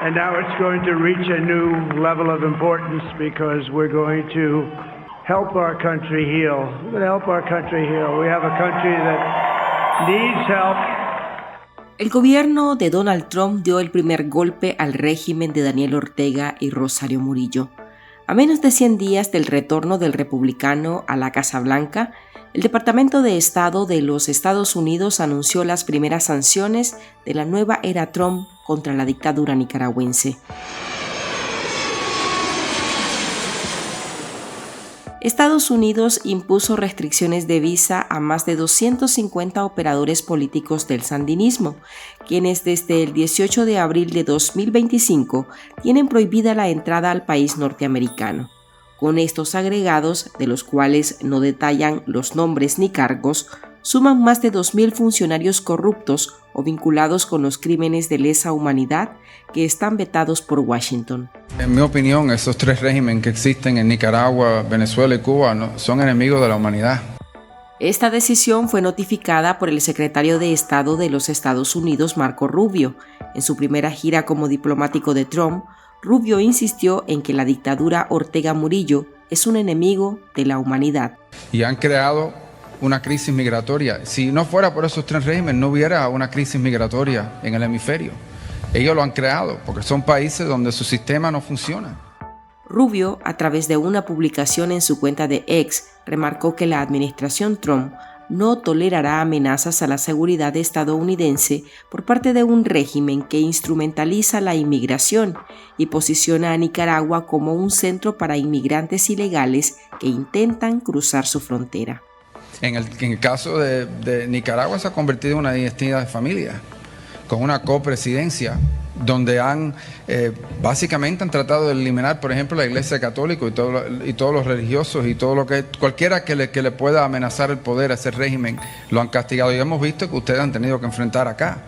And now it's going to reach a new level of importance because we're going to help our country heal. We're going to help our country heal. We have a country that needs help. El gobierno de Donald Trump dio el primer golpe al régimen de Daniel Ortega y Rosario Murillo. A menos de 100 días del retorno del republicano a la Casa Blanca, el Departamento de Estado de los Estados Unidos anunció las primeras sanciones de la nueva era Trump contra la dictadura nicaragüense. Estados Unidos impuso restricciones de visa a más de 250 operadores políticos del sandinismo, quienes desde el 18 de abril de 2025 tienen prohibida la entrada al país norteamericano. Con estos agregados, de los cuales no detallan los nombres ni cargos, suman más de 2.000 funcionarios corruptos o vinculados con los crímenes de lesa humanidad que están vetados por Washington. En mi opinión, esos tres regímenes que existen en Nicaragua, Venezuela y Cuba son enemigos de la humanidad. Esta decisión fue notificada por el secretario de Estado de los Estados Unidos, Marco Rubio. En su primera gira como diplomático de Trump, Rubio insistió en que la dictadura Ortega Murillo es un enemigo de la humanidad. Y han creado una crisis migratoria. Si no fuera por esos tres regímenes, no hubiera una crisis migratoria en el hemisferio. Ellos lo han creado porque son países donde su sistema no funciona. Rubio, a través de una publicación en su cuenta de X, remarcó que la administración Trump no tolerará amenazas a la seguridad estadounidense por parte de un régimen que instrumentaliza la inmigración y posiciona a Nicaragua como un centro para inmigrantes ilegales que intentan cruzar su frontera. En el caso de Nicaragua se ha convertido en una dinastía de familia, con una copresidencia, donde básicamente han tratado de eliminar, por ejemplo, la Iglesia Católica y todos los religiosos y todo lo que cualquiera que le pueda amenazar el poder a ese régimen, lo han castigado. Y hemos visto que ustedes han tenido que enfrentar acá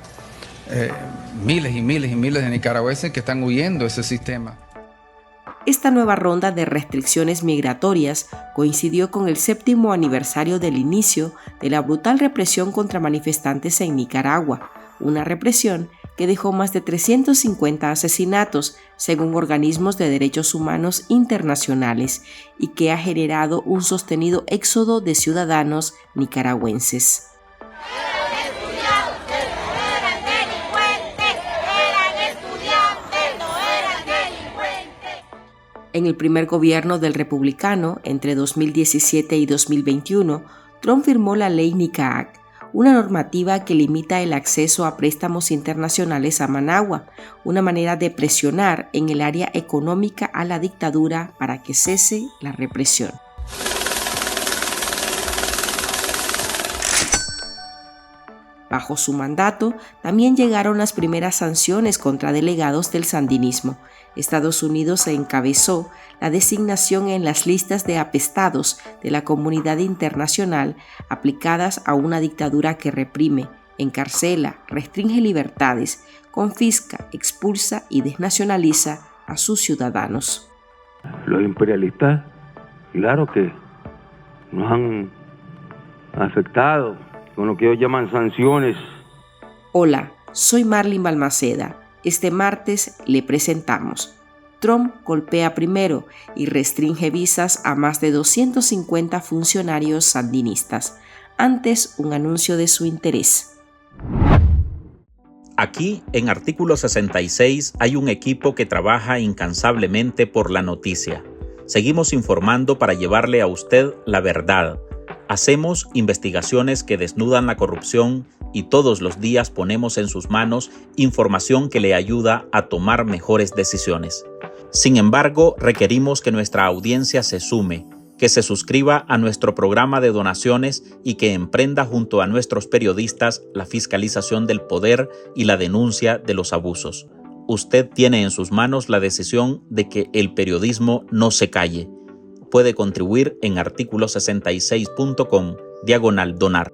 miles y miles y miles de nicaragüenses que están huyendo de ese sistema. Esta nueva ronda de restricciones migratorias coincidió con el 7º aniversario del inicio de la brutal represión contra manifestantes en Nicaragua, una represión que dejó más de 350 asesinatos, según organismos de derechos humanos internacionales, y que ha generado un sostenido éxodo de ciudadanos nicaragüenses. En el primer gobierno del republicano, entre 2017 y 2021, Trump firmó la ley NICA Act, una normativa que limita el acceso a préstamos internacionales a Managua, una manera de presionar en el área económica a la dictadura para que cese la represión. Bajo su mandato, también llegaron las primeras sanciones contra delegados del sandinismo. Estados Unidos encabezó la designación en las listas de apestados de la comunidad internacional aplicadas a una dictadura que reprime, encarcela, restringe libertades, confisca, expulsa y desnacionaliza a sus ciudadanos. Los imperialistas, claro que nos han afectado con lo que ellos llaman sanciones. Hola, soy Marlene Balmaceda. Este martes le presentamos: Trump golpea primero y restringe visas a más de 250 funcionarios sandinistas. Antes, un anuncio de su interés. Aquí, en Artículo 66, hay un equipo que trabaja incansablemente por la noticia. Seguimos informando para llevarle a usted la verdad. Hacemos investigaciones que desnudan la corrupción y todos los días ponemos en sus manos información que le ayuda a tomar mejores decisiones. Sin embargo, requerimos que nuestra audiencia se sume, que se suscriba a nuestro programa de donaciones y que emprenda junto a nuestros periodistas la fiscalización del poder y la denuncia de los abusos. Usted tiene en sus manos la decisión de que el periodismo no se calle. Puede contribuir en articulo66.com/donar.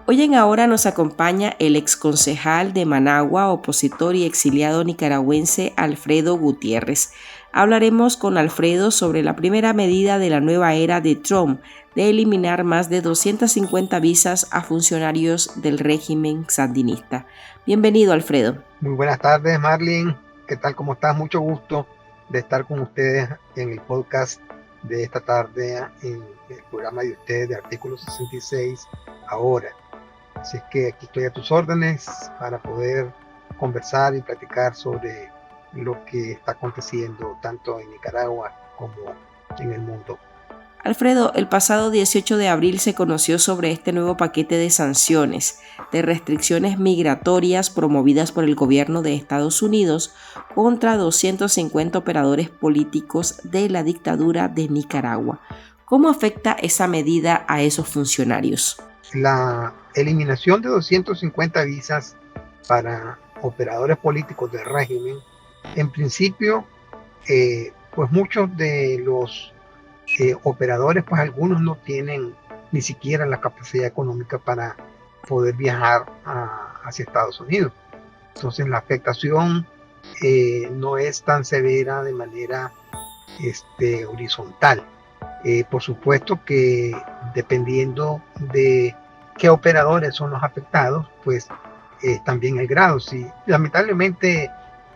Hoy en Ahora nos acompaña el exconcejal de Managua, opositor y exiliado nicaragüense Alfredo Gutiérrez. Hablaremos con Alfredo sobre la primera medida de la nueva era de Trump de eliminar más de 250 visas a funcionarios del régimen sandinista. Bienvenido, Alfredo. Muy buenas tardes, Marlene. ¿Qué tal? ¿Cómo estás? Mucho gusto de estar con ustedes en el podcast de esta tarde, en el programa de ustedes de Artículo 66 ahora. Así es que aquí estoy a tus órdenes para poder conversar y platicar sobre lo que está aconteciendo tanto en Nicaragua como en el mundo. Alfredo, el pasado 18 de abril se conoció sobre este nuevo paquete de sanciones, de restricciones migratorias promovidas por el gobierno de Estados Unidos contra 250 operadores políticos de la dictadura de Nicaragua. ¿Cómo afecta esa medida a esos funcionarios? La eliminación de 250 visas para operadores políticos del régimen, en principio, pues muchos de los operadores, pues algunos no tienen ni siquiera la capacidad económica para poder viajar hacia Estados Unidos. Entonces la afectación no es tan severa de manera horizontal. Por supuesto que dependiendo de qué operadores son los afectados, pues también el grado. Sí, lamentablemente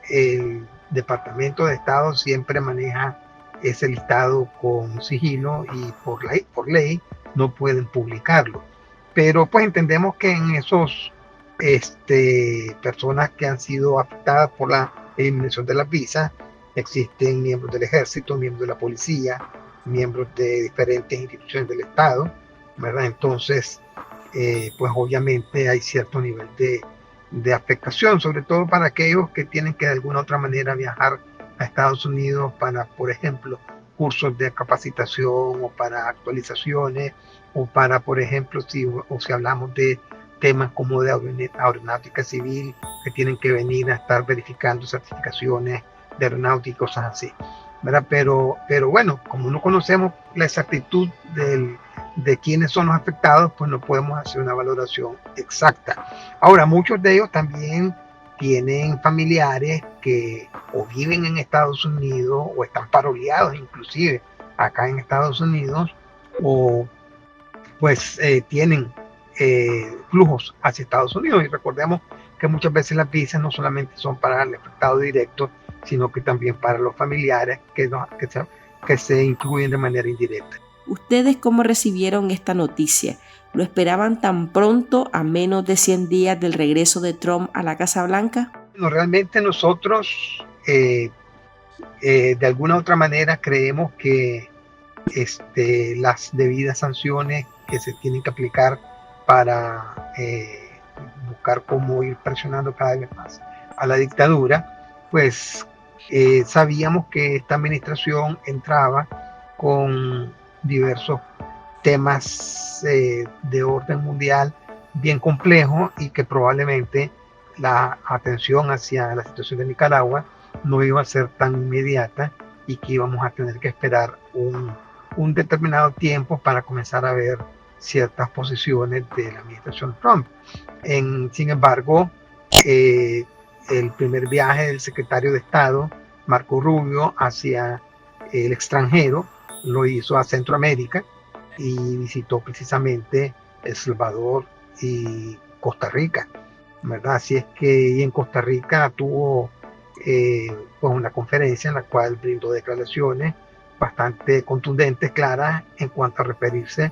el Departamento de Estado siempre maneja ese listado con sigilo y por ley no pueden publicarlo. Pero pues entendemos que en esos personas que han sido afectadas por la eliminación de las visas existen miembros del ejército, miembros de la policía, miembros de diferentes instituciones del Estado, ¿verdad? Entonces, pues obviamente hay cierto nivel de afectación, sobre todo para aquellos que tienen que de alguna otra manera viajar a Estados Unidos para, por ejemplo, cursos de capacitación o para actualizaciones o para, por ejemplo, si hablamos de temas como de aeronáutica civil, que tienen que venir a estar verificando certificaciones de aeronáutica y cosas así, ¿verdad? Pero bueno, como no conocemos la exactitud de quiénes son los afectados, pues no podemos hacer una valoración exacta. Ahora, muchos de ellos también tienen familiares que o viven en Estados Unidos o están paroleados inclusive acá en Estados Unidos o pues tienen flujos hacia Estados Unidos. Y recordemos que muchas veces las visas no solamente son para el afectado directo, sino que también para los familiares que se incluyen de manera indirecta. ¿Ustedes cómo recibieron esta noticia? ¿Lo esperaban tan pronto, a menos de 100 días del regreso de Trump a la Casa Blanca? No, realmente nosotros de alguna u otra manera creemos que las debidas sanciones que se tienen que aplicar para buscar cómo ir presionando cada vez más a la dictadura, pues sabíamos que esta administración entraba con diversos temas de orden mundial bien complejos y que probablemente la atención hacia la situación de Nicaragua no iba a ser tan inmediata y que íbamos a tener que esperar un determinado tiempo para comenzar a ver ciertas posiciones de la administración Trump. Sin embargo, el primer viaje del secretario de Estado, Marco Rubio, hacia el extranjero, lo hizo a Centroamérica y visitó precisamente El Salvador y Costa Rica, ¿verdad? Así es que en Costa Rica tuvo pues una conferencia en la cual brindó declaraciones bastante contundentes, claras, en cuanto a referirse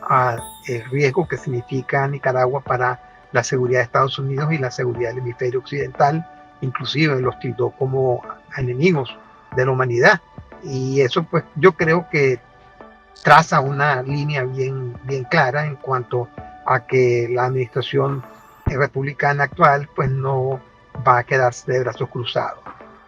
al riesgo que significa Nicaragua para la seguridad de Estados Unidos y la seguridad del hemisferio occidental. Inclusive los tildó como enemigos de la humanidad. Y eso pues yo creo que traza una línea bien clara en cuanto a que la administración republicana actual pues no va a quedarse de brazos cruzados.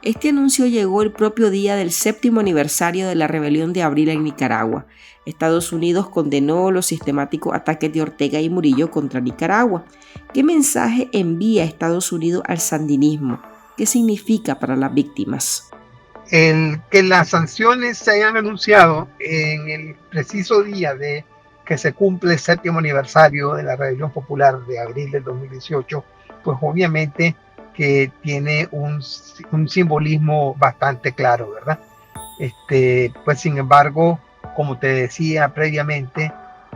Este anuncio llegó el propio día del 7º aniversario de la rebelión de abril en Nicaragua. Estados Unidos condenó los sistemáticos ataques de Ortega y Murillo contra Nicaragua. ¿Qué mensaje envía Estados Unidos al sandinismo? ¿Qué significa para las víctimas? El que las sanciones se hayan anunciado en el preciso día de que se cumple el 7º aniversario de la rebelión popular de abril del 2018, pues obviamente que tiene un simbolismo bastante claro, ¿verdad? Pues sin embargo, como te decía previamente,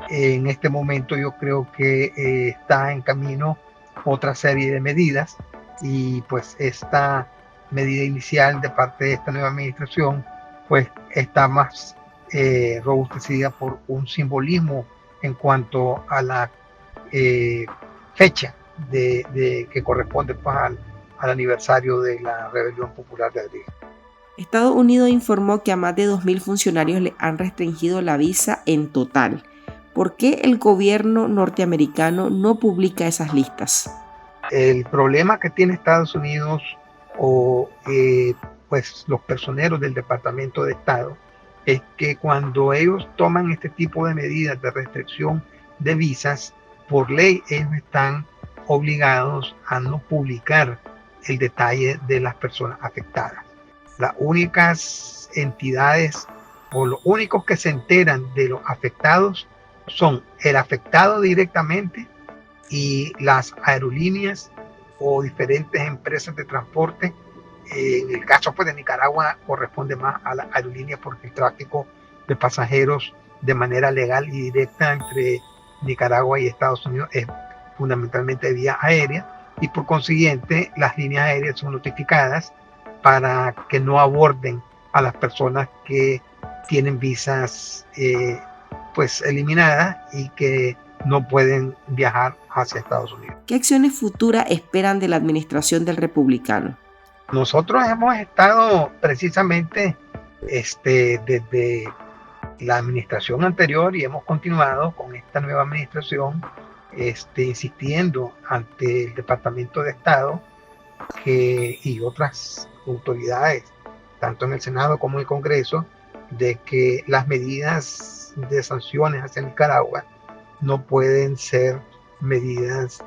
en este momento yo creo que está en camino otra serie de medidas, y pues esta medida inicial de parte de esta nueva administración pues está más robustecida por un simbolismo en cuanto a la fecha que corresponde pues, al aniversario de la Rebelión Popular de abril. Estados Unidos informó que a más de 2.000 funcionarios le han restringido la visa en total. ¿Por qué el gobierno norteamericano no publica esas listas? El problema que tiene Estados Unidos o pues los personeros del Departamento de Estado es que cuando ellos toman este tipo de medidas de restricción de visas, por ley ellos están obligados a no publicar el detalle de las personas afectadas. Las únicas entidades o los únicos que se enteran de los afectados son el afectado directamente y las aerolíneas o diferentes empresas de transporte. En el caso pues, de Nicaragua corresponde más a las aerolíneas porque el tráfico de pasajeros de manera legal y directa entre Nicaragua y Estados Unidos es fundamentalmente vía aérea, y por consiguiente las líneas aéreas son notificadas para que no aborden a las personas que tienen visas pues eliminadas y que no pueden viajar hacia Estados Unidos. ¿Qué acciones futuras esperan de la administración del republicano? Nosotros hemos estado precisamente desde la administración anterior y hemos continuado con esta nueva administración insistiendo ante el Departamento de Estado y otras autoridades, tanto en el Senado como en el Congreso, de que las medidas de sanciones hacia Nicaragua no pueden ser medidas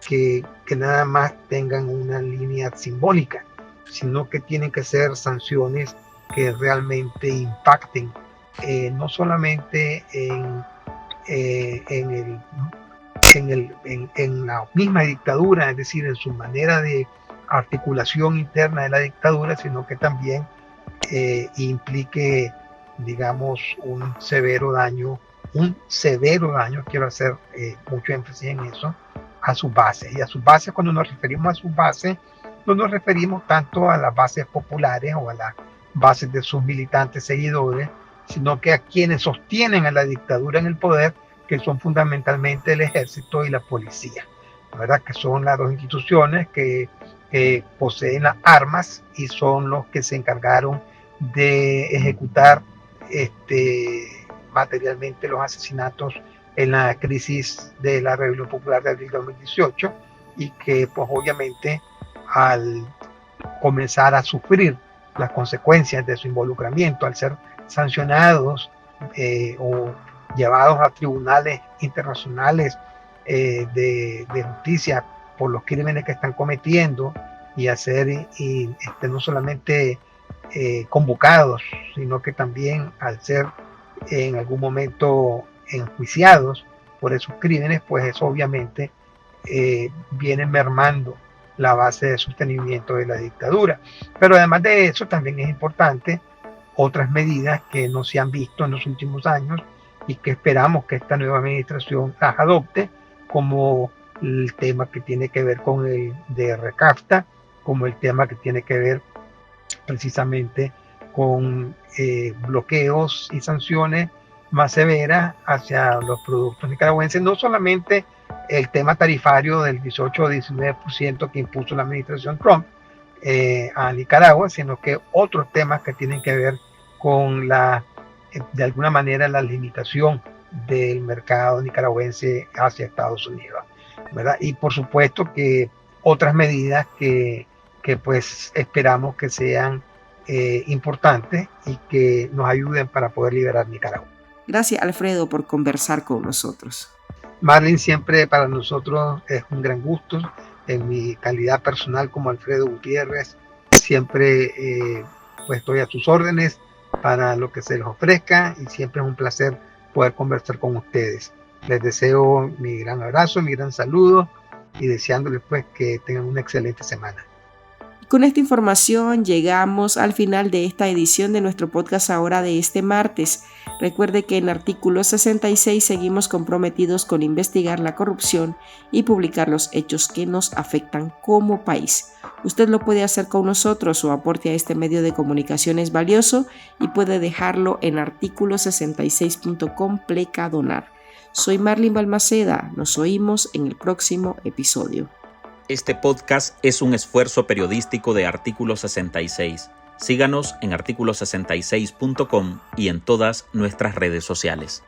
que nada más tengan una línea simbólica, sino que tienen que ser sanciones que realmente impacten no solamente en la misma dictadura, es decir, en su manera de articulación interna de la dictadura, sino que también implique, digamos, un severo daño, quiero hacer mucho énfasis en eso, a sus bases. Y a sus bases, cuando nos referimos a sus bases, no nos referimos tanto a las bases populares o a las bases de sus militantes seguidores, sino que a quienes sostienen a la dictadura en el poder, que son fundamentalmente el ejército y la policía, ¿verdad? Que son las dos instituciones que poseen las armas y son los que se encargaron de ejecutar materialmente los asesinatos en la crisis de la Rebelión Popular de abril de 2018, y que pues obviamente al comenzar a sufrir las consecuencias de su involucramiento, al ser sancionados o llevados a tribunales internacionales de justicia por los crímenes que están cometiendo, y a ser no solamente convocados, sino que también al ser en algún momento enjuiciados por esos crímenes, pues eso obviamente viene mermando la base de sostenimiento de la dictadura. Pero además de eso también es importante otras medidas que no se han visto en los últimos años y que esperamos que esta nueva administración las adopte, como el tema que tiene que ver con el DR-CAFTA, como el tema que tiene que ver precisamente con bloqueos y sanciones más severas hacia los productos nicaragüenses, no solamente el tema tarifario del 18 o 19% que impuso la administración Trump a Nicaragua, sino que otros temas que tienen que ver con de alguna manera la limitación del mercado nicaragüense hacia Estados Unidos, ¿verdad? Y por supuesto que otras medidas que pues esperamos que sean importantes y que nos ayuden para poder liberar Nicaragua. Gracias, Alfredo, por conversar con nosotros. Marlene, siempre para nosotros es un gran gusto. En mi calidad personal como Alfredo Gutiérrez, siempre pues estoy a sus órdenes para lo que se les ofrezca, y siempre es un placer poder conversar con ustedes. Les deseo mi gran abrazo, mi gran saludo, y deseándoles pues que tengan una excelente semana. Con esta información llegamos al final de esta edición de nuestro podcast ahora de este martes. Recuerde que en Artículo 66 seguimos comprometidos con investigar la corrupción y publicar los hechos que nos afectan como país. Usted lo puede hacer con nosotros, su aporte a este medio de comunicación es valioso y puede dejarlo en articulo66.com/donar. Soy Marlene Balmaceda, nos oímos en el próximo episodio. Este podcast es un esfuerzo periodístico de Artículo 66. Síganos en articulo66.com y en todas nuestras redes sociales.